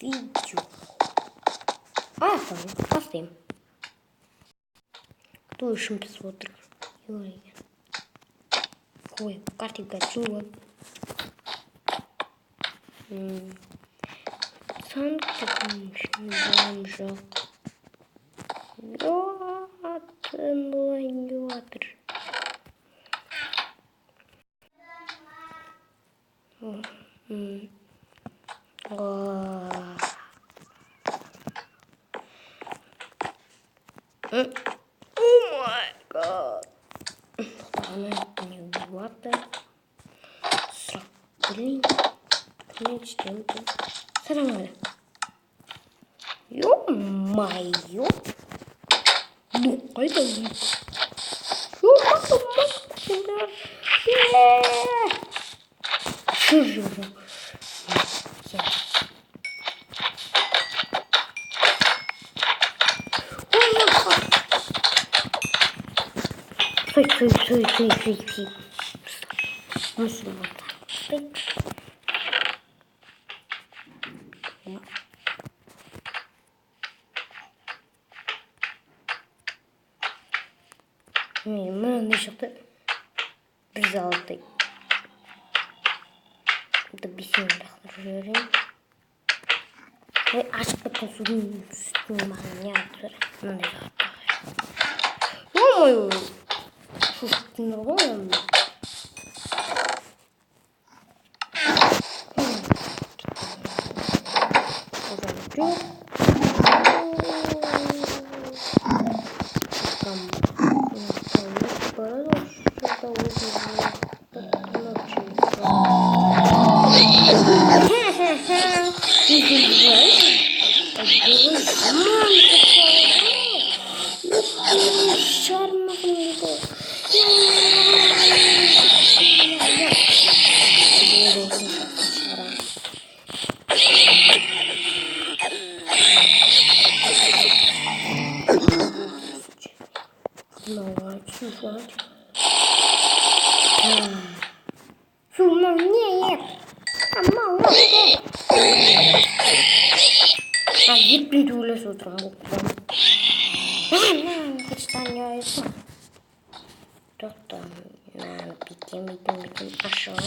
видео. Оставим. Кто еще посмотрит? Ой, картинка чула. Санкт-Петербург. О май гад. Она не убивает. Блин. Нормально. Ё-моё. Ну, это звук. Что же? Стой. Мысль вот так. Ben dışarıda bir aldık. Burada bir şey bırakıyorum. Ve aşk bakın suyun üstüne manyaktır. Ne oluyor? Şu üstüne oluyor mu? Шумно нет. Мало. А я приду лес утром. Почитаю. Кто там? Бегим. Пошел.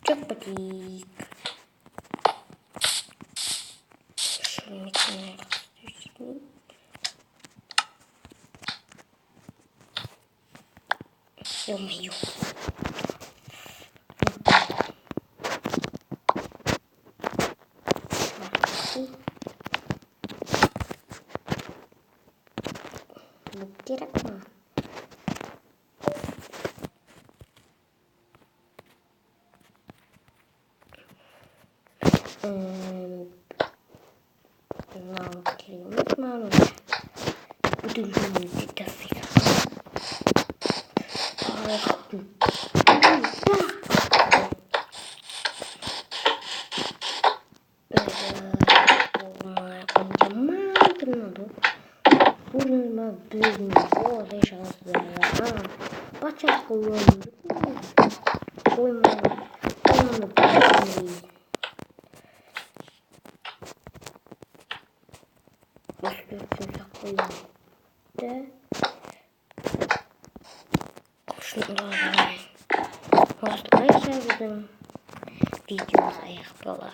Чопотик. Ё-моё. Блокировка. Мало. Буду жить дофига. Videomuza ayaktalar.